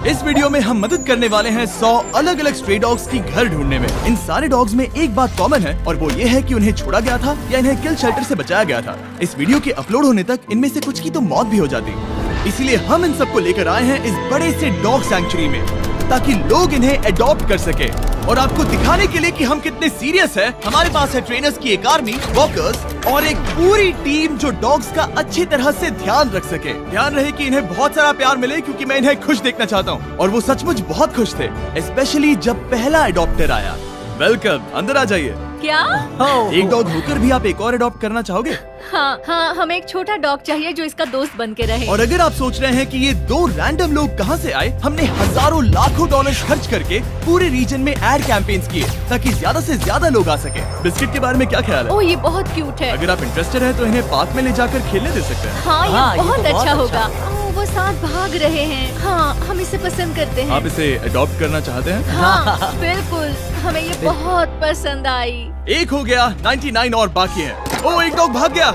इस वीडियो में हम मदद करने वाले हैं 100 अलग अलग स्ट्रे डॉग्स की घर ढूंढने में। इन सारे डॉग्स में एक बात कॉमन है और वो ये है कि उन्हें छोड़ा गया था या इन्हें किल शेल्टर से बचाया गया था। इस वीडियो के अपलोड होने तक इनमें से कुछ की तो मौत भी हो जाती, इसीलिए हम इन सबको लेकर आए हैं इस बड़े से डॉग सैंक्चुरी में ताकि लोग इन्हें अडॉप्ट कर सके। और आपको दिखाने के लिए कि हम कितने सीरियस हैं, हमारे पास है ट्रेनर्स की एक आर्मी, वॉकर्स और एक पूरी टीम जो डॉग्स का अच्छी तरह से ध्यान रख सके। ध्यान रहे कि इन्हें बहुत सारा प्यार मिले क्योंकि मैं इन्हें खुश देखना चाहता हूँ। और वो सचमुच बहुत खुश थे, स्पेशली जब पहला अडॉप्टर आया। वेलकम, अंदर आ जाइए। क्या? एक डॉग होकर भी आप एक और अडॉप्ट करना चाहोगे? हाँ, हमें एक छोटा डॉग चाहिए जो इसका दोस्त बन के रहे। और अगर आप सोच रहे हैं कि ये दो रैंडम लोग कहाँ से आए, हमने हजारों लाखों डॉलर्स खर्च करके पूरे रीजन में एड कैंपेन्स किए ताकि ज्यादा से ज्यादा लोग आ सके। बिस्किट के बारे में क्या ख्याल है? ओह, ये बहुत क्यूट है। अगर आप इंटरेस्टेड हैं तो इन्हें पार्क में ले जाकर खेलने दे सकते हैं। हाँ, ये बहुत तो अच्छा होगा। वो साथ भाग रहे हैं। हाँ, हम इसे पसंद करते हैं। आप इसे अडॉप्ट करना चाहते हैं? हाँ, बिल्कुल, हमें ये बहुत पसंद आई। एक हो गया, 99 और बाकी हैं। ओह, एक डॉग भाग गया।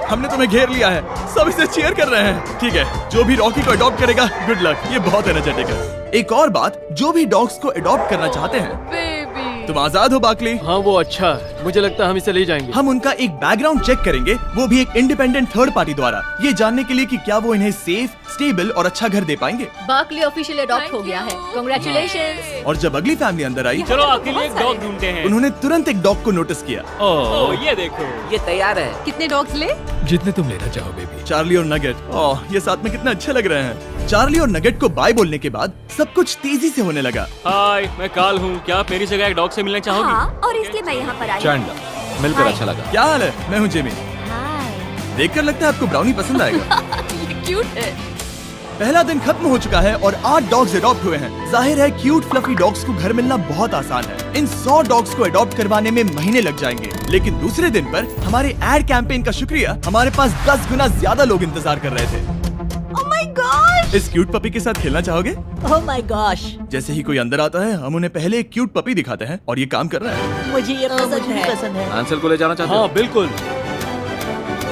हमने तुम्हें घेर लिया है, सब इसे चीयर कर रहे हैं। ठीक है, जो भी रॉकी को अडॉप्ट करेगा, गुड लक, ये बहुत एनर्जेटिक है। एक और बात, जो भी डॉग्स को अडॉप्ट करना चाहते हैं, बेबी, तुम आजाद हो बाकली। हाँ, वो अच्छा है। मुझे लगता है हम इसे ले जाएंगे। हम उनका एक बैकग्राउंड चेक करेंगे, वो भी एक इंडिपेंडेंट थर्ड पार्टी द्वारा, ये जानने के लिए कि क्या वो इन्हें सेफ, स्टेबल और अच्छा घर दे पाएंगे। बाकली ऑफिशियल अडॉप्ट हो गया है। कांग्रेचुलेशंस। और जब अगली फैमिली अंदर आई, चलो आपके लिए एक डॉग ढूंढते हैं। उन्होंने तुरंत एक डॉग को नोटिस किया। ओह, ये देखो। ये तैयार है। कितने डॉग्स ले? जितने तुम लेना चाहो बेबी। चार्ली और नगेट, ओह, ये साथ में कितना अच्छे लग रहे हैं। चार्ली और नगेट को बाय बोलने के बाद सब कुछ तेजी से होने लगा। हाय, मैं काल हूँ। क्या आप मेरी जगह एक डॉग से मिलना चाहोगी? हाँ, और इसलिए मैं यहाँ पर आई। चैंडलर, मिलकर अच्छा लगा। क्या हाल है? मैं हूँ जेमी। देखकर लगता है आपको ब्राउनी पसंद आएगा। ये क्यूट है। पहला दिन खत्म हो चुका है और 8 डॉग्स अडॉप्ट हुए हैं। जाहिर है क्यूट फ्लफी डॉग्स को घर मिलना बहुत आसान है। इन 100 डॉग्स को अडॉप्ट करवाने में महीने लग जाएंगे, लेकिन दूसरे दिन पर हमारे एड कैंपेन का शुक्रिया हमारे पास 10 गुना ज्यादा लोग इंतजार कर रहे थे। Oh my gosh! इस क्यूट पपी के साथ खेलना चाहोगे? Oh my gosh! जैसे ही कोई अंदर आता है, हम उन्हें पहले एक क्यूट पपी दिखाते हैं और ये काम कर रहा है। मुझे ये पसंद है। आंसर को ले जाना चाहते हो? हाँ, बिल्कुल।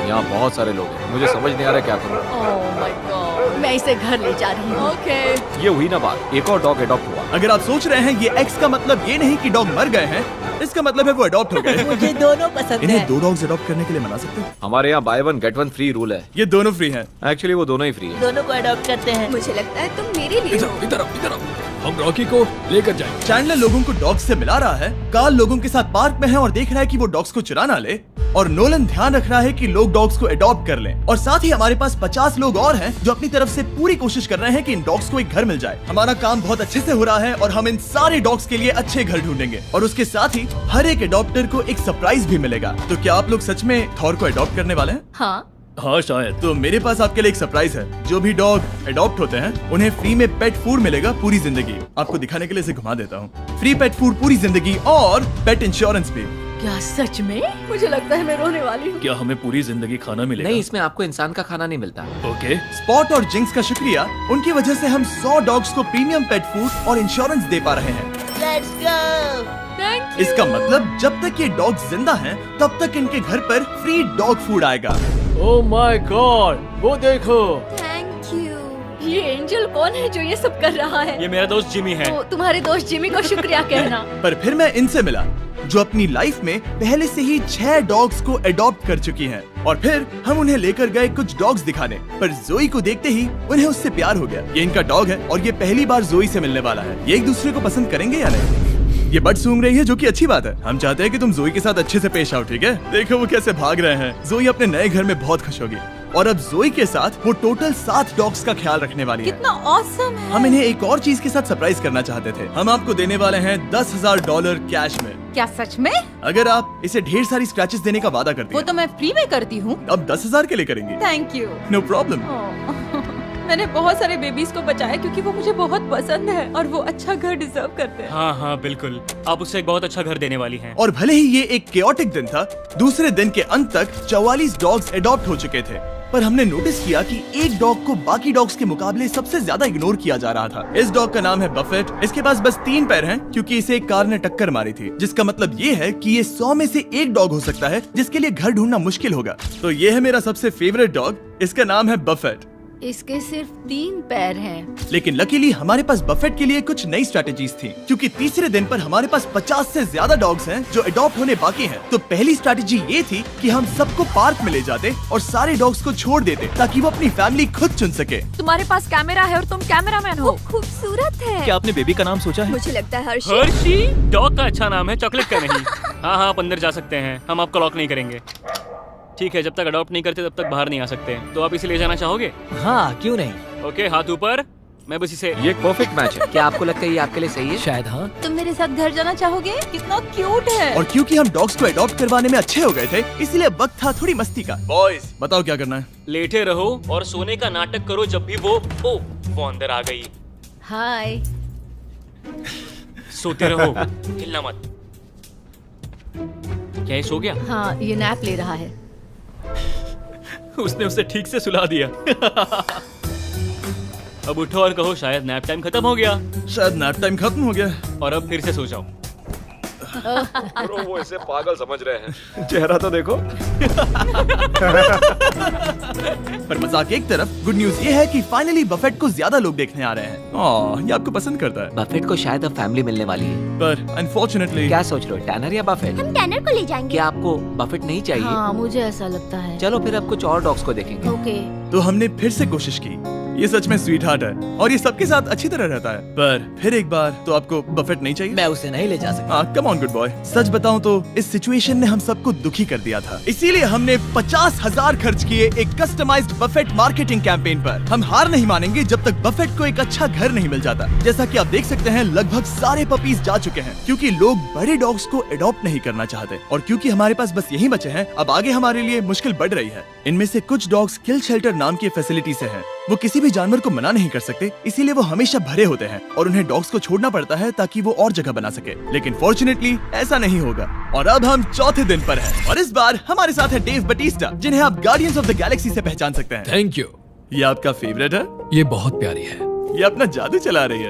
यहाँ बहुत सारे लोग हैं, मुझे समझ नहीं आ रहा क्या करूँ। ओह माय गॉड, मैं इसे घर ले जा रही हूँ। ओके। ये हुई ना बात, एक और डॉग अडॉप्ट हुआ। अगर आप सोच रहे हैं ये एक्स का मतलब ये नहीं कि डॉग मर गए हैं, इसका मतलब है वो अडॉप्ट हो गए। मुझे दोनों पसंद इन्हें है। 2 डॉग्स अडॉप्ट करने के लिए मना सकते हैं? हमारे यहाँ by one get one free rule है। ये दोनों फ्री हैं। एक्चुअली वो दोनों ही फ्री है। दोनों को अडॉप्ट करते हैं। मुझे लगता है तुम मेरे लिए हो। इधर आओ, हम रॉकी को लेकर जाएंगे। चैंडलर लोगों को डॉग्स से मिला रहा है, कार्ल लोगों के साथ पार्क में है और देख रहा है कि वो डॉग्स को चुरा ना ले, और नोलन ध्यान रख रहा है कि लोग डॉग्स को अडॉप्ट कर लें। और साथ ही हमारे पास 50 लोग और हैं जो अपनी तरफ से पूरी कोशिश कर रहे हैं कि इन डॉग्स को एक घर मिल जाए। हमारा काम बहुत अच्छे से हो रहा है और हम इन सारे डॉग्स के लिए अच्छे घर ढूंढेंगे, और उसके साथ ही हर एक अडॉप्टर को एक सरप्राइज भी मिलेगा। तो क्या आप लोग सच में थॉर को अडॉप्ट करने वाले हैं? हाँ, हाँ शायद। तो मेरे पास आपके लिए एक सरप्राइज है। जो भी डॉग अडॉप्ट होते हैं उन्हें फ्री में पेट फूड मिलेगा पूरी जिंदगी। आपको दिखाने के लिए इसे घुमा देता हूँ। फ्री पेट फूड पूरी जिंदगी और पेट इंश्योरेंस भी। क्या सच में? मुझे लगता है मैं रोने वाली हूँ। क्या हमें पूरी जिंदगी खाना मिलेगा? नहीं, इसमें आपको इंसान का खाना नहीं मिलता। ओके। स्पॉट और जिंक्स का शुक्रिया, उनकी वजह से हम 100 डॉग्स को प्रीमियम पेट फूड और इंश्योरेंस दे पा रहे हैं। Let's go. थैंक इसका मतलब जब तक ये डॉग्स जिंदा हैं, तब तक इनके घर पर फ्री डॉग फूड आएगा। ओह माय गॉड, वो देखो। Thank you. ये एंजल कौन है जो ये सब कर रहा है? ये मेरा दोस्त जिमी है। तो तुम्हारे दोस्त जिमी को शुक्रिया कहना। पर फिर मैं इनसे मिला जो अपनी लाइफ में पहले से ही 6 डॉग्स को अडॉप्ट कर चुकी हैं। और फिर हम उन्हें लेकर गए कुछ डॉग्स दिखाने, पर जोई को देखते ही उन्हें उससे प्यार हो गया। ये इनका डॉग है और ये पहली बार जोई से मिलने वाला है। ये एक दूसरे को पसंद करेंगे या नहीं? ये बट सूंघ रही है, जो कि अच्छी बात है। हम चाहते हैं कि तुम जोई के साथ अच्छे से पेश आओ, ठीक है? देखो वो कैसे भाग रहे हैं। जोई अपने नए घर में बहुत खुश होगी, और अब जोई के साथ वो टोटल 7 डॉग्स का ख्याल रखने वाली है। कितना ऑसम है। हम इन्हें एक और चीज के साथ सरप्राइज करना चाहते थे। हम आपको देने वाले हैं $10,000 कैश में। क्या सच में? अगर आप इसे ढेर सारी स्क्रैचेस देने का वादा करती वो हैं। तो मैं फ्री में करती हूँ। अब 10,000 के लिए करेंगे? Thank you. No problem. मैंने बहुत सारे बेबीज को बचाया क्योंकि वो मुझे बहुत पसंद है और वो अच्छा घर डिजर्व करते हैं। हाँ हाँ बिल्कुल, आप उससे एक बहुत अच्छा घर देने वाली हैं। और भले ही ये एक केओटिक दिन था, दूसरे दिन के अंत तक 44 डॉग्स अडॉप्ट हो चुके थे, पर हमने नोटिस किया कि एक डॉग को बाकी डॉग्स के मुकाबले सबसे ज्यादा इग्नोर किया जा रहा था। इस डॉग का नाम है बफेट। इसके पास बस 3 पैर हैं क्योंकि इसे एक कार ने टक्कर मारी थी, जिसका मतलब ये है कि ये 100 में से एक डॉग हो सकता है जिसके लिए घर ढूंढना मुश्किल होगा। तो ये है मेरा सबसे फेवरेट डॉग, इसका नाम है बफेट। इसके सिर्फ 3 पैर हैं। लेकिन लकीली हमारे पास बफेट के लिए कुछ नई स्ट्रैटेजीज थी, क्योंकि तीसरे दिन पर हमारे पास 50 से ज्यादा डॉग्स हैं जो अडॉप्ट होने बाकी हैं। तो पहली स्ट्रैटेजी ये थी कि हम सबको पार्क में ले जाते और सारे डॉग्स को छोड़ देते ताकि वो अपनी फैमिली खुद चुन सके। तुम्हारे पास कैमरा है और तुम कैमरामैन हो। खूबसूरत है। क्या आपने बेबी का नाम सोचा है? मुझे लगता है हर्षी। हर्षी डॉग का अच्छा नाम है, चॉकलेट का नहीं। हाँ हाँ, आप अंदर जा सकते हैं, हम आपको लॉक नहीं करेंगे। ठीक है, जब तक अडॉप्ट नहीं करते तब तक बाहर नहीं आ सकते। तो आप इसे ले जाना चाहोगे? हाँ, क्यों नहीं। ओके, हाथ ऊपर। मैं बस इसे ये एक परफेक्ट मैच है। क्या आपको लगता है ये आपके लिए सही है? शायद हाँ। तुम मेरे साथ घर जाना चाहोगे? कितना क्यूट है। और क्योंकि हम डॉग्स को अडॉप्ट करवाने में अच्छे हो गए थे, इसलिए वक्त था थोड़ी मस्ती का। बॉयज बताओ क्या करना है? लेटे रहो और सोने का नाटक करो जब भी वो अंदर आ गई। हाय। सोते रहो, हिलना मत। क्या ये सो गया? हाँ, ये नैप ले रहा है। उसने उसे ठीक से सुला दिया। अब उठो और कहो शायद नैप टाइम खत्म हो गया। शायद नैप टाइम खत्म हो गया। और अब फिर से सो जाओ। ब्रो वो इसे पागल समझ रहे हैं। चेहरा तो देखो। पर मजाक एक तरफ, गुड न्यूज ये है कि फाइनली बफेट को ज्यादा लोग देखने आ रहे हैं। ये आपको पसंद करता है। बफेट को शायद अब फैमिली मिलने वाली है। पर अनफॉर्चुनेटली क्या सोच रहे हो, टैनर या बफेट? हम टैनर को ले जाएंगे। क्या आपको बफेट नहीं चाहिए? हाँ, मुझे ऐसा लगता है। चलो फिर अब कुछ और डॉग्स को देखेंगे। ओके। तो हमने फिर से कोशिश की। ये सच में स्वीट हार्ट है और ये सबके साथ अच्छी तरह रहता है। पर फिर एक बार, तो आपको बफेट नहीं चाहिए? मैं उसे नहीं ले जा सकता। Come on good boy. सच बताऊं तो इस सिचुएशन ने हम सबको दुखी कर दिया था, इसीलिए हमने 50,000 खर्च किए एक कस्टमाइज्ड बफेट मार्केटिंग कैंपेन पर। हम हार नहीं मानेंगे जब तक बफेट को एक अच्छा घर नहीं मिल जाता। जैसा कि आप देख सकते हैं, लगभग सारे पपीज जा चुके हैं, क्योंकि लोग बड़े डॉग्स को अडॉप्ट नहीं करना चाहते। और क्योंकि हमारे पास बस यही बचे हैं, अब आगे हमारे लिए मुश्किल बढ़ रही है। इनमें से कुछ डॉग्स किल शेल्टर नाम की फैसिलिटी से हैं। वो किसी भी जानवर को मना नहीं कर सकते, इसीलिए वो हमेशा भरे होते हैं और उन्हें डॉग्स को छोड़ना पड़ता है ताकि वो और जगह बना सके। लेकिन फॉर्चुनेटली ऐसा नहीं होगा। और अब हम चौथे दिन पर हैं और इस बार हमारे साथ है डेव बटिस्टा, जिन्हें आप गार्डियंस ऑफ द गैलेक्सी से पहचान सकते हैं। Thank you. ये आपका फेवरेट है? ये बहुत प्यारी है। ये अपना जादू चला रही है।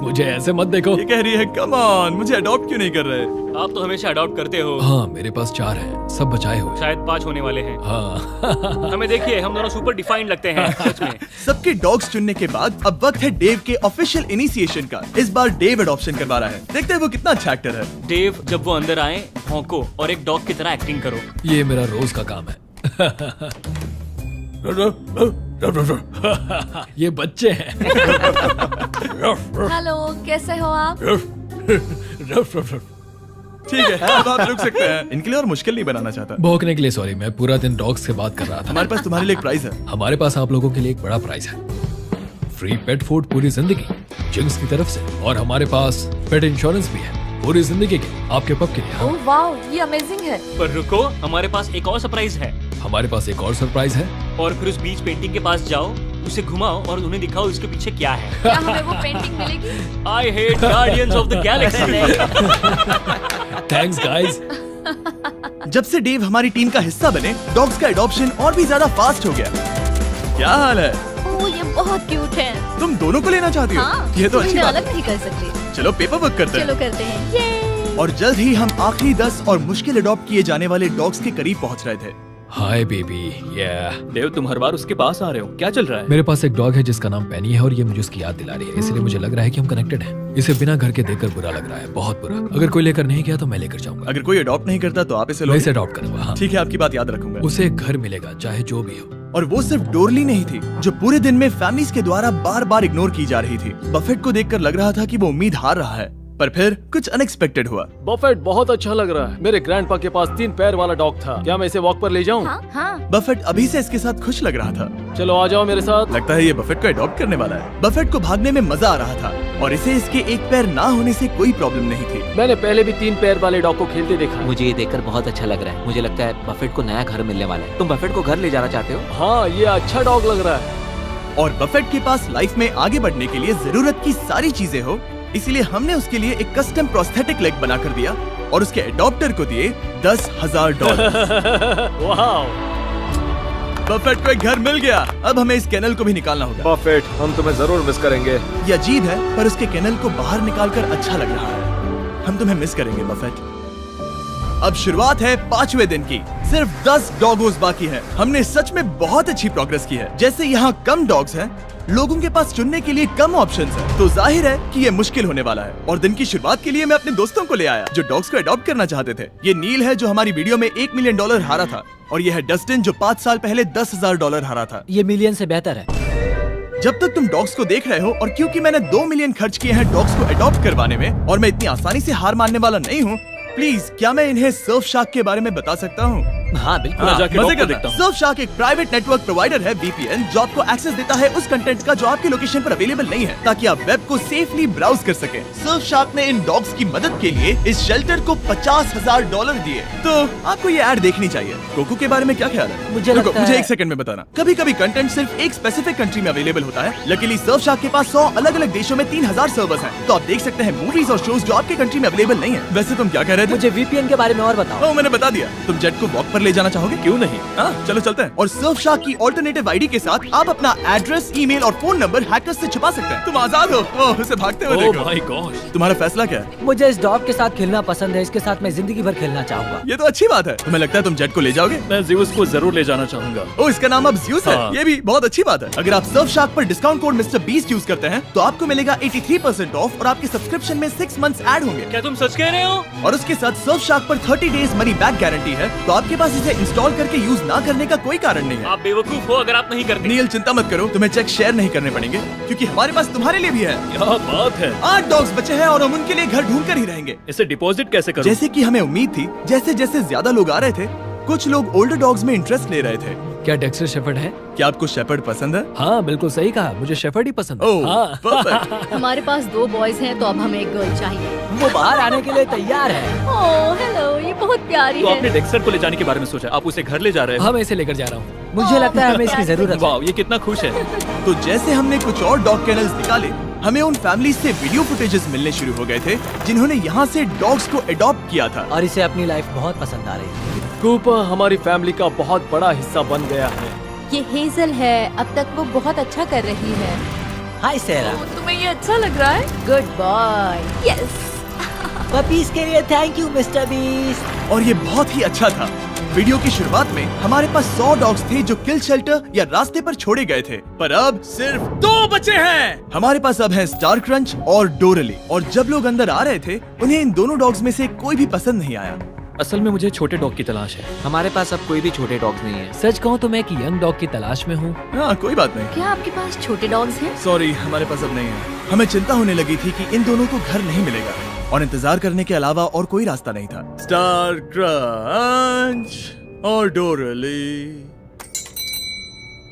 मुझे ऐसे मत देखो। ये कह रही है कम ऑन, मुझे अडॉप्ट क्यों नहीं कर रहे? आप तो हमेशा अडॉप्ट करते हो। हाँ, मेरे पास 4 हैं, सब बचाए हुए। शायद 5 होने वाले हैं। हाँ। हमें देखिए, हम दोनों सुपर डिफाइंड लगते हैं सच में। सबके डॉग्स चुनने के बाद अब वक्त है डेव के ऑफिशियल इनिशिएशन का। इस बार डेव अडॉप्शन करवा रहा है। देखते हैं वो कितना अच्छा एक्टर है। डेव, जब वो अंदर आए, भौंको और एक डॉग की तरह एक्टिंग करो। ये मेरा रोज का काम है। ये बच्चे हैं। हेलो, कैसे हो आप? ठीक है, अब आप रुक सकते हैं। इनके लिए और मुश्किल नहीं बनाना चाहता। भौंकने के लिए सॉरी, मैं पूरा दिन डॉग्स से बात कर रहा था। हमारे पास तुम्हारे लिए एक प्राइज है। हमारे पास आप लोगों के लिए एक बड़ा प्राइज है। फ्री पेट फूड पूरी जिंदगी जिंक्स की तरफ से, और हमारे पास पेट इंश्योरेंस भी है पूरी जिंदगी के आपके पप के लिए। हाँ। ओह वाओ, ये अमेजिंग है। पर रुको, हमारे पास एक और सरप्राइज है। हमारे पास एक और सरप्राइज है। और फिर उस बीच पेंटिंग के पास जाओ, उसे घुमाओ और उन्हें दिखाओ इसके पीछे क्या है। क्या हमें वो पेंटिंग मिलेगी? I hate guardians of the Galaxy. Thanks guys. जब से डेव हमारी टीम का हिस्सा बने, डॉग्स का एडॉप्शन और भी ज्यादा फास्ट हो गया। क्या हाल है? ओह, ये बहुत क्यूट है। तुम दोनों को लेना चाहती हो? हाँ, ये तो अच्छी इन्हें बात अलग है। नहीं कर सकते। चलो पेपर वर्क करते हैं। चलो करते हैं। ये और जल्द ही हम आखिरी 10 और मुश्किल अडॉप्ट किए जाने वाले डॉग्स के करीब पहुंच रहे थे। Hi baby. देव, तुम हर बार उसके पास आ रहे हो, क्या चल रहा है? मेरे पास एक डॉग है जिसका नाम पेनी है और ये मुझे उसकी याद दिला रही है, इसलिए मुझे लग रहा है कि हम कनेक्टेड हैं। इसे बिना घर के देखकर बुरा लग रहा है, बहुत बुरा। अगर कोई लेकर नहीं गया तो मैं लेकर जाऊंगा। अगर कोई अडॉप्ट नहीं करता तो आप इसे मैं लो। इसे अडॉप्ट करूंगा। हाँ। ठीक है, आपकी बात याद रखूंगा। उसे एक घर मिलेगा, चाहे जो भी हो। और वो सिर्फ डोरली नहीं थी, जो पूरे दिन में फैमिलीज के द्वारा बार बार इग्नोर की जा रही थी। बफेट को देखकर लग रहा था कि वो उम्मीद हार रहा है, पर फिर कुछ अनएक्सपेक्टेड हुआ। बफेट बहुत अच्छा लग रहा है। मेरे ग्रैंडपा के पास 3 पैर वाला डॉग था। क्या मैं इसे वॉक पर ले जाऊं? हाँ। बफेट अभी से इसके साथ खुश लग रहा था। चलो आ जाओ मेरे साथ। लगता है ये बफेट को अडॉप्ट करने वाला है। बफेट को भागने में मजा आ रहा था और इसे इसके एक पैर ना होने से कोई प्रॉब्लम नहीं थी। मैंने पहले भी 3 पैर वाले डॉग को खेलते देखा है। मुझे ये देखकर बहुत अच्छा लग रहा है। मुझे लगता है बफेट को नया घर मिलने वाला है। तुम बफेट को घर ले जाना चाहते हो? हाँ, ये अच्छा डॉग लग रहा है। और बफेट के पास लाइफ में आगे बढ़ने के लिए जरूरत की सारी चीजें हो, इसलिए हमने उसके लिए एक कस्टम प्रोस्थेटिक लेग बना कर दिया और उसके अडॉप्टर को दिए $10,000। वाह, बफेट को एक घर मिल गया। अब हमें इस केनल को भी निकालना होगा। बफेट, हम तुम्हें जरूर मिस करेंगे। ये अजीब है, पर उसके केनल को बाहर निकालकर अच्छा लग रहा है। हम तुम्हें मिस करेंगे बफेट। अब शुरुआत है 5वें दिन की। सिर्फ 10 डॉगोज बाकी हैं। हमने सच में बहुत अच्छी प्रोग्रेस की है। जैसे यहाँ कम डॉग्स हैं, लोगों के पास चुनने के लिए कम ऑप्शंस हैं, तो जाहिर है कि ये मुश्किल होने वाला है। और दिन की शुरुआत के लिए मैं अपने दोस्तों को ले आया जो डॉग्स को अडॉप्ट करना चाहते थे। ये नील है जो हमारी वीडियो में $1 मिलियन हारा था, और ये है डस्टिन जो 5 साल पहले $10,000 हारा था। ये मिलियन से बेहतर है। जब तक तुम डॉग्स को देख रहे हो, और क्योंकि मैंने 2 मिलियन खर्च किए हैं डॉग्स को अडॉप्ट करवाने में, और मैं इतनी आसानी से हार मानने वाला नहीं हूँ, प्लीज क्या मैं इन्हें सर्फ शार्क के बारे में बता सकता हूँ? हाँ बिल्कुल। मजे करना। सर्फ शार्क एक प्राइवेट नेटवर्क प्रोवाइडर है VPN जो आपको एक्सेस देता है उस कंटेंट का जो आपकी लोकेशन पर अवेलेबल नहीं है, ताकि आप वेब को सेफली ब्राउज कर सके। सर्फ शार्क ने इन डॉग्स की मदद के लिए इस शेल्टर को $50,000 दिए। तो आपको ये ऐड देखनी चाहिए। कोको के बारे में क्या ख्याल है? मुझे लगता मुझे है- 1 सेकंड में बताना। कभी कभी कंटेंट सिर्फ एक स्पेसिफिक कंट्री में अवेलेबल होता है। लकीली सर्फ शार्क के पास 100 अलग अलग देशों में 3000 सर्वर्स हैं, तो आप देख सकते हैं मूवीज और शोज जो आपके कंट्री में अवेलेबल नहीं है। वैसे तुम क्या कह रहे थे? मुझे VPN के बारे में और बताओ। मैंने बता दिया। तुम जेट को वॉक पर ले जाना चाहोगे? क्यों नहीं? हाँ चलो चलते हैं। और सर्फ शार्क की ऑल्टरनेटिव आईडी के साथ आप अपना एड्रेस, ईमेल और फोन नंबर हैकर्स से छुपा सकते हैं। तुम आजाद हो। ओह, उसे भागते हुए ओह देखो। My God. तुम्हारा फैसला क्या है? मुझे इस डॉग के साथ खेलना पसंद है। इसके साथ मैं जिंदगी भर खेलना चाहूंगा। ये तो अच्छी बात है। तुम्हें लगता है तुम जेट को ले जाओगे? मैं ज़्यूस को जरूर ले जाना चाहूंगा। ओ, इसका नाम अब ज़्यूस है। हाँ। ये भी बहुत अच्छी बात है। अगर आप सर्फ शार्क पर discount code mister beast use करते हैं तो आपको मिलेगा 83% ऑफ, और आपके सब्सक्रिप्शन में 6 मंथ्स ऐड होंगे। क्या तुम सच कह रहे हो? और उसके साथ सर्फ शार्क पर 30 डेज मनी बैक गारंटी है, तो आपके पास इसे इंस्टॉल करके यूज ना करने का कोई कारण नहीं है। आप बेवकूफ हो अगर आप नहीं करते। नील चिंता मत करो, तुम्हें चेक शेयर नहीं करने पड़ेंगे, क्योंकि हमारे पास तुम्हारे लिए भी है। क्या बात है। 8 डॉग्स बचे हैं और हम उनके लिए घर ढूंढ कर ही रहेंगे। इसे डिपॉजिट कैसे करूं? जैसे कि हमें उम्मीद थी, जैसे जैसे ज्यादा लोग आ रहे थे, कुछ लोग ओल्डर डॉग्स में इंटरेस्ट ले रहे थे। क्या डेक्स्टर शेफर्ड है? क्या आपको शेपर्ड पसंद है? हाँ बिल्कुल सही कहा, मुझे शेफर्ड ही पसंद है। ओह, हाँ। perfect। हमारे पास 2 बॉयज हैं, तो अब हमें एक गर्ल चाहिए। वो बाहर आने के लिए तैयार है। ओह हेलो, ये बहुत प्यारी तो है। आपने डेक्स्टर को ले जाने के बारे में सोचा? आप उसे घर ले जा रहे हैं? हाँ मैं इसे लेकर जा रहा हूँ। मुझे लगता है हमें इसकी जरूरत है। वाह ये कितना खुश है। तो जैसे हमने कुछ और डॉग कैनल्स निकाले, हमें उन फैमिलीज से वीडियो फुटेजेस मिलने शुरू हो गए थे जिन्होंने यहाँ से डॉग्स को अडॉप्ट किया था। और इसे अपनी लाइफ बहुत पसंद आ रही है। कूपर हमारी फैमिली का बहुत बड़ा हिस्सा बन गया है। ये हेजल है, अब तक वो बहुत अच्छा कर रही है। हाय सेरा। तुम्हें ये अच्छा लग रहा है? Good boy. यस। पपीज के लिए थैंक यू मिस्टर बीस्ट। और ये बहुत ही अच्छा था। वीडियो की शुरुआत में हमारे पास 100 डॉग्स थे जो किल शेल्टर या रास्ते पर छोड़े गए थे, पर अब सिर्फ 2 बचे हैं। हमारे पास अब है स्टार क्रंच और डोरली। और जब लोग अंदर आ रहे थे, उन्हें इन दोनों डॉग्स में से कोई भी पसंद नहीं आया। असल में मुझे छोटे डॉग की तलाश है। हमारे पास अब कोई भी छोटे डॉग्स नहीं है। सच कहूँ तो मैं एक यंग डॉग की तलाश में हूँ। हाँ कोई बात नहीं। क्या आपके पास छोटे डॉग्स हैं? सॉरी, हमारे पास अब नहीं है। हमें चिंता होने लगी थी कि इन दोनों को घर नहीं मिलेगा, और इंतजार करने के अलावा और कोई रास्ता नहीं था। स्टार क्रंच और डोरली।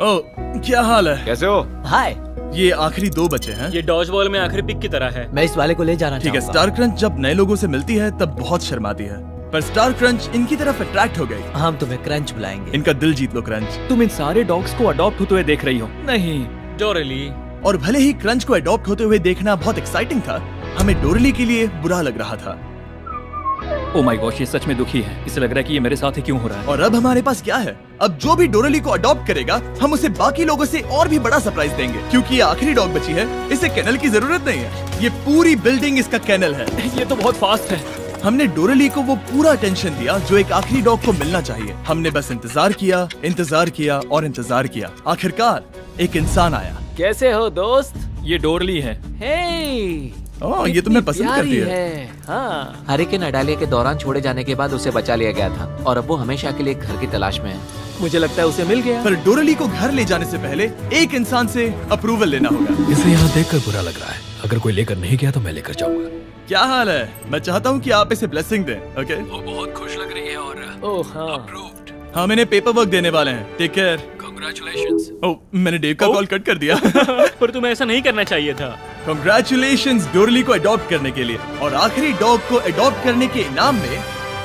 ओह, क्या हाल है? कैसे हो? हाय। ये आखिरी 2 बचे हैं। ये डॉज बॉल में आखिरी पिक की तरह है। मैं इस वाले को ले जाना ठीक है। चाहूंगा। स्टार क्रंच जब नए लोगों से मिलती है तब बहुत शर्माती है, पर स्टार क्रंच इनकी तरफ अट्रैक्ट हो गई। हम तुम्हें क्रंच बुलाएंगे। इनका दिल जीत लो क्रंच। तुम इन सारे डॉग्स को अडॉप्ट होते हुए देख रही हो? नहीं। डोरली। और भले ही क्रंच को अडॉप्ट होते हुए देखना बहुत एक्साइटिंग था, हमें डोरली के लिए बुरा लग रहा था। ओ माय गॉश, ये सच में दुखी है। इसे लग रहा है कि ये मेरे साथ ही क्यों हो रहा है। और अब हमारे पास क्या है? अब जो भी डोरली को अडॉप्ट करेगा, हम उसे बाकी लोगों से और भी बड़ा सरप्राइज देंगे, क्योंकि ये आखिरी डॉग बची है। इसे केनल की जरूरत नहीं है। ये पूरी बिल्डिंग इसका केनल है। ये तो बहुत फास्ट है। हमने डोरली को वो पूरा अटेंशन दिया जो एक आखिरी डॉग को मिलना चाहिए। हमने बस इंतजार किया, इंतजार किया और इंतजार किया। आखिरकार एक इंसान आया। कैसे हो दोस्त? ये डोरली है। हे ओह, ये तुम्हें पसंद करती है। हाँ। हरिकेन अडालिया के दौरान छोड़े जाने के बाद उसे बचा लिया गया था, और अब वो हमेशा के लिए एक घर की तलाश में है। मुझे लगता है उसे मिल गया। पर डोरली को घर ले जाने से पहले एक इंसान से अप्रूवल लेना होगा। इसे यहाँ देखकर बुरा लग रहा है। अगर कोई लेकर नहीं गया तो मैं लेकर जाऊंगा। क्या हाल है? मैं चाहता हूँ कि आप इसे ब्लेसिंग दें। ओके? वो बहुत खुश लग रही है और ओह हाँ। अप्रूव्ड। हम इन्हें पेपर वर्क देने वाले हैं। Take care. कांग्रेचुलेशंस। ओह, मैंने डेव का कॉल कट कर दिया। पर तुम्हें ऐसा नहीं करना चाहिए था। कांग्रेचुलेशंस डोरली को अडॉप्ट करने के लिए। और आखिरी डॉग को अडॉप्ट करने के इनाम में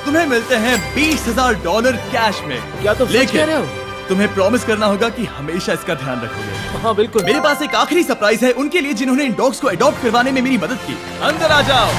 तुम्हें मिलते हैं $20,000 कैश में। क्या तुम सच कह रहे हो? तुम्हें प्रॉमिस करना होगा कि हमेशा इसका ध्यान रखोगे। हाँ बिल्कुल। मेरे पास एक आखिरी सरप्राइज है उनके लिए जिन्होंने इन डॉग्स को अडॉप्ट करवाने में मेरी मदद की। अंदर आ जाओ।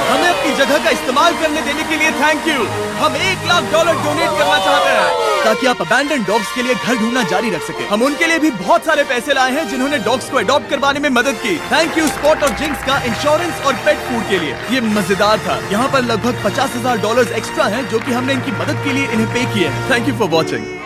हमें अपनी जगह का इस्तेमाल करने देने के लिए थैंक यू। हम $1 लाख डोनेट करना चाहते हैं। ताकि आप अबैंडन डॉग्स के लिए घर ढूंढना जारी रख सके। हम उनके लिए भी बहुत सारे पैसे लाए हैं जिन्होंने डॉग्स को अडॉप्ट करवाने में मदद की। थैंक यू स्पॉट और जिंक्स का इंश्योरेंस और पेट फूड के लिए। ये मजेदार था। यहाँ पर लगभग $50,000 एक्स्ट्रा हैं जो कि हमने इनकी मदद के लिए इन्हें पे किए हैं। Thank you for watching.